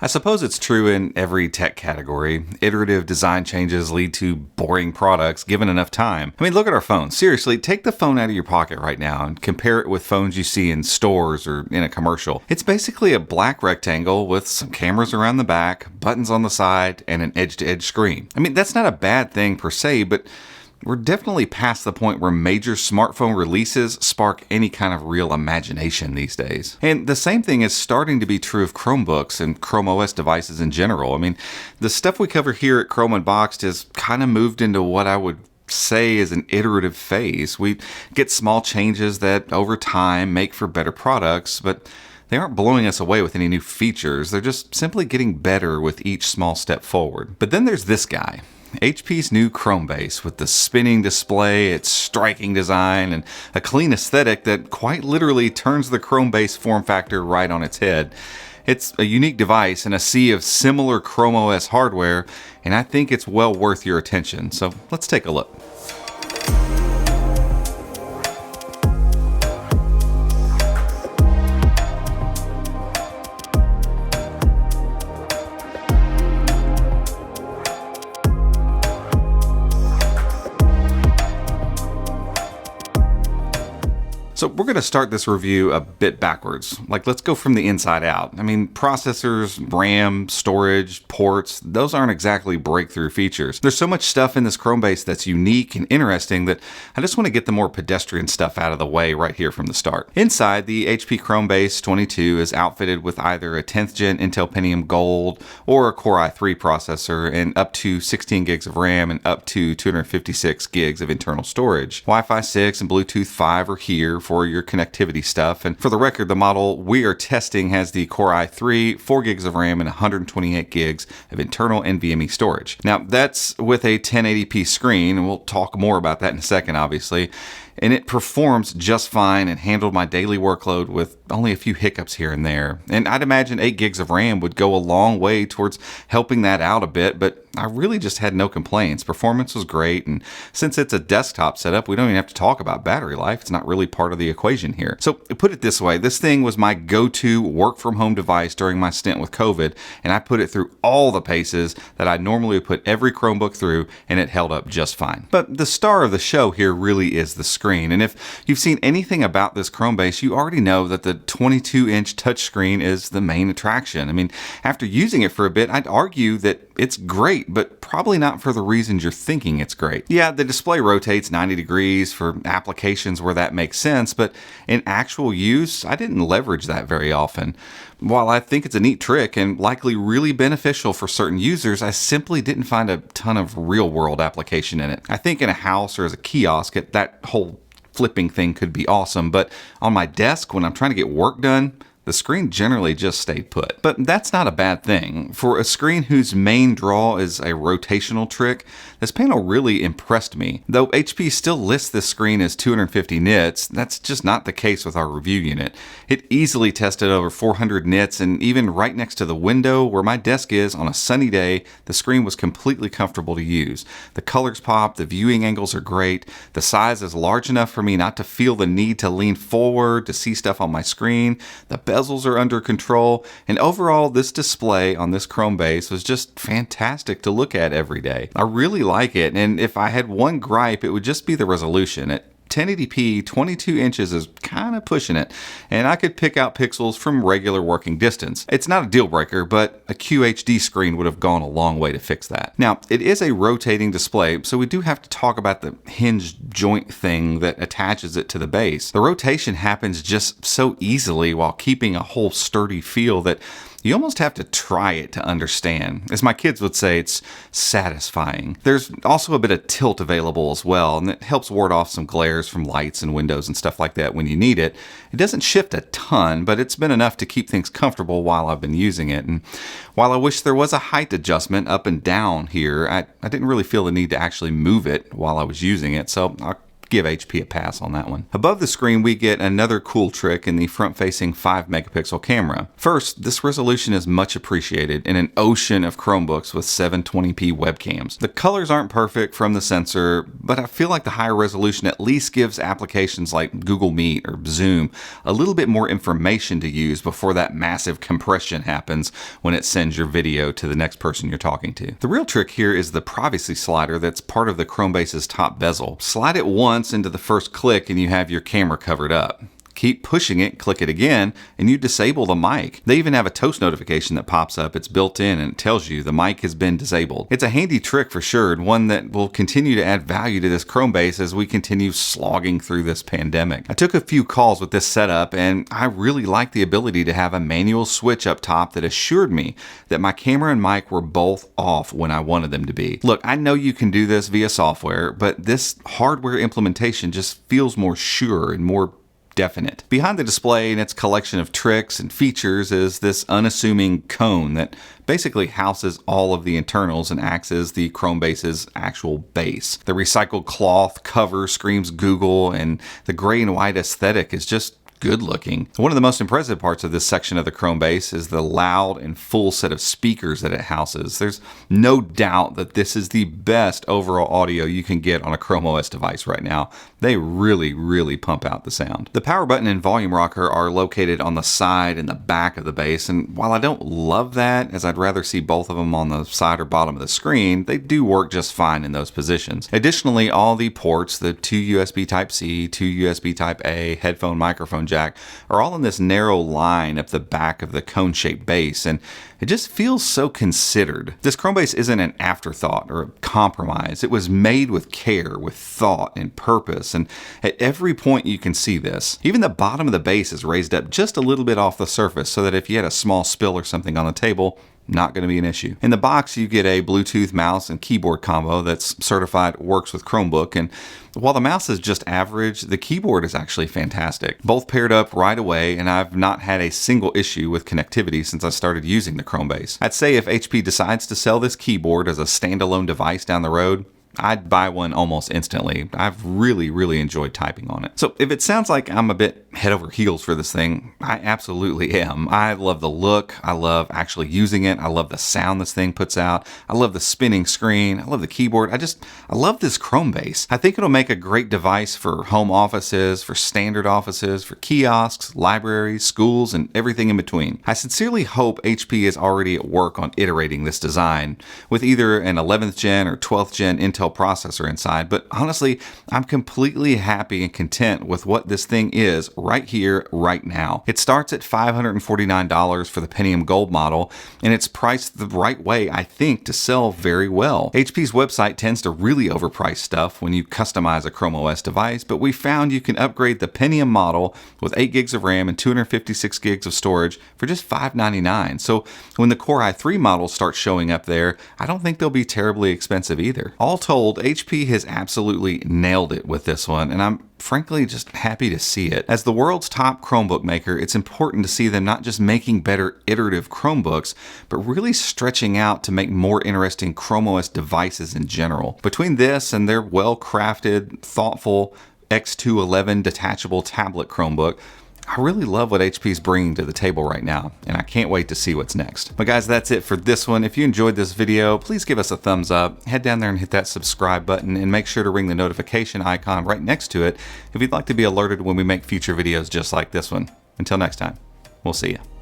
I suppose it's true in every tech category. Iterative design changes lead to boring products given enough time. I mean, look at our phones. Seriously, take the phone out of your pocket right now and compare it with phones you see in stores or in a commercial. It's basically a black rectangle with some cameras around the back, buttons on the side, and an edge-to-edge screen. I mean, that's not a bad thing per se, but we're definitely past the point where major smartphone releases spark any kind of real imagination these days. And the same thing is starting to be true of Chromebooks and Chrome OS devices in general. I mean, the stuff we cover here at Chrome Unboxed has kind of moved into what I would say is an iterative phase. We get small changes that over time make for better products, but they aren't blowing us away with any new features. They're just simply getting better with each small step forward. But then there's this guy. HP's new Chromebase with the spinning display, its striking design, and a clean aesthetic that quite literally turns the Chromebase form factor right on its head. It's a unique device in a sea of similar Chrome OS hardware, and I think it's well worth your attention. So let's take a look. So we're going to start this review a bit backwards. Let's go from the inside out. I mean, processors, RAM, storage, ports, those aren't exactly breakthrough features. There's so much stuff in this Chromebase that's unique and interesting that I just want to get the more pedestrian stuff out of the way right here from the start. Inside, the HP Chromebase 22 is outfitted with either a 10th gen Intel Pentium Gold or a Core i3 processor and up to 16 gigs of RAM and up to 256 gigs of internal storage. Wi-Fi 6 and Bluetooth 5 are here for your connectivity stuff. And for the record, the model we are testing has the Core i3, 4 gigs of RAM, and 128 gigs of internal NVMe storage. Now, that's with a 1080p screen, and we'll talk more about that in a second, obviously. And it performs just fine and handled my daily workload with only a few hiccups here and there. And I'd imagine 8 gigs of RAM would go a long way towards helping that out a bit, but I really just had no complaints. Performance was great, and since it's a desktop setup, we don't even have to talk about battery life. It's not really part of the equation here. So put it this way, this thing was my go-to work-from-home device during my stint with COVID, and I put it through all the paces that I normally would put every Chromebook through, and it held up just fine. But the star of the show here really is the screen. And if you've seen anything about this Chromebase, you already know that the 22-inch touchscreen is the main attraction. I mean, after using it for a bit, I'd argue that it's great, but probably not for the reasons you're thinking it's great. Yeah, the display rotates 90 degrees for applications where that makes sense, but in actual use, I didn't leverage that very often. While I think it's a neat trick and likely really beneficial for certain users, I simply didn't find a ton of real-world application in it. I think in a house or as a kiosk, that whole flipping thing could be awesome, but on my desk when I'm trying to get work done, the screen generally just stayed put. But that's not a bad thing. For a screen whose main draw is a rotational trick, this panel really impressed me. Though HP still lists this screen as 250 nits, that's just not the case with our review unit. It easily tested over 400 nits, and even right next to the window where my desk is on a sunny day, the screen was completely comfortable to use. The colors pop, the viewing angles are great, the size is large enough for me not to feel the need to lean forward to see stuff on my screen, the bezels are under control, and overall this display on this Chromebase was just fantastic to look at every day. I really like it, and if I had one gripe, it would just be the resolution. At 1080p, 22 inches is kind of pushing it, and I could pick out pixels from regular working distance. It's not a deal breaker, but a QHD screen would have gone a long way to fix that. Now, it is a rotating display, so we do have to talk about the hinge joint thing that attaches it to the base. The rotation happens just so easily while keeping a whole sturdy feel that you almost have to try it to understand. As my kids would say, it's satisfying. There's also a bit of tilt available as well, and it helps ward off some glares from lights and windows and stuff like that when you need it. It doesn't shift a ton, but it's been enough to keep things comfortable while I've been using it. And while I wish there was a height adjustment up and down here, I didn't really feel the need to actually move it while I was using it, so I'll give HP a pass on that one. Above the screen, we get another cool trick in the front-facing 5-megapixel camera. First, this resolution is much appreciated in an ocean of Chromebooks with 720p webcams. The colors aren't perfect from the sensor, but I feel like the higher resolution at least gives applications like Google Meet or Zoom a little bit more information to use before that massive compression happens when it sends your video to the next person you're talking to. The real trick here is the privacy slider that's part of the Chromebase's top bezel. Slide it once into the first click and you have your camera covered up. Keep pushing it, click it again, and you disable the mic. They even have a toast notification that pops up. It's built in and it tells you the mic has been disabled. It's a handy trick for sure, and one that will continue to add value to this Chromebase as we continue slogging through this pandemic. I took a few calls with this setup, and I really like the ability to have a manual switch up top that assured me that my camera and mic were both off when I wanted them to be. Look, I know you can do this via software, but this hardware implementation just feels more sure and more definite. Behind the display and its collection of tricks and features is this unassuming cone that basically houses all of the internals and acts as the Chromebase's actual base. The recycled cloth cover screams Google, and the gray and white aesthetic is just good looking. One of the most impressive parts of this section of the Chromebase is the loud and full set of speakers that it houses. There's no doubt that this is the best overall audio you can get on a Chrome OS device right now. They really pump out the sound. The power button and volume rocker are located on the side and the back of the base, and while I don't love that, as I'd rather see both of them on the side or bottom of the screen, they do work just fine in those positions. Additionally, all the ports, the 2 USB Type-C, 2 USB Type-A, headphone, microphone jack, are all in this narrow line up the back of the cone-shaped base, and it just feels so considered. This Chromebase isn't an afterthought or a compromise. It was made with care, with thought and purpose, and at every point you can see this. Even the bottom of the base is raised up just a little bit off the surface so that if you had a small spill or something on the table, not going to be an issue. In the box, you get a Bluetooth mouse and keyboard combo that's certified works with Chromebook, and while the mouse is just average, the keyboard is actually fantastic. Both paired up right away, and I've not had a single issue with connectivity since I started using the Chromebase. I'd say if HP decides to sell this keyboard as a standalone device down the road, I'd buy one almost instantly. I've really enjoyed typing on it. So if it sounds like I'm a bit head over heels for this thing, I absolutely am. I love the look. I love actually using it. I love the sound this thing puts out. I love the spinning screen. I love the keyboard. I love this Chromebase. I think it'll make a great device for home offices, for standard offices, for kiosks, libraries, schools, and everything in between. I sincerely hope HP is already at work on iterating this design with either an 11th gen or 12th gen Intel processor inside, but honestly, I'm completely happy and content with what this thing is right here, right now. It starts at $549 for the Pentium Gold model, and it's priced the right way, I think, to sell very well. HP's website tends to really overprice stuff when you customize a Chrome OS device, but we found you can upgrade the Pentium model with 8 gigs of RAM and 256 gigs of storage for just $599. So when the Core i3 models start showing up there, I don't think they'll be terribly expensive either. All told, HP has absolutely nailed it with this one, and I'm frankly just happy to see it. As the world's top Chromebook maker, it's important to see them not just making better iterative Chromebooks, but really stretching out to make more interesting Chrome OS devices in general. Between this and their well-crafted, thoughtful X211 detachable tablet Chromebook, I really love what HP's bringing to the table right now, and I can't wait to see what's next. But guys, that's it for this one. If you enjoyed this video, please give us a thumbs up, head down there and hit that subscribe button, and make sure to ring the notification icon right next to it if you'd like to be alerted when we make future videos just like this one. Until next time, we'll see you.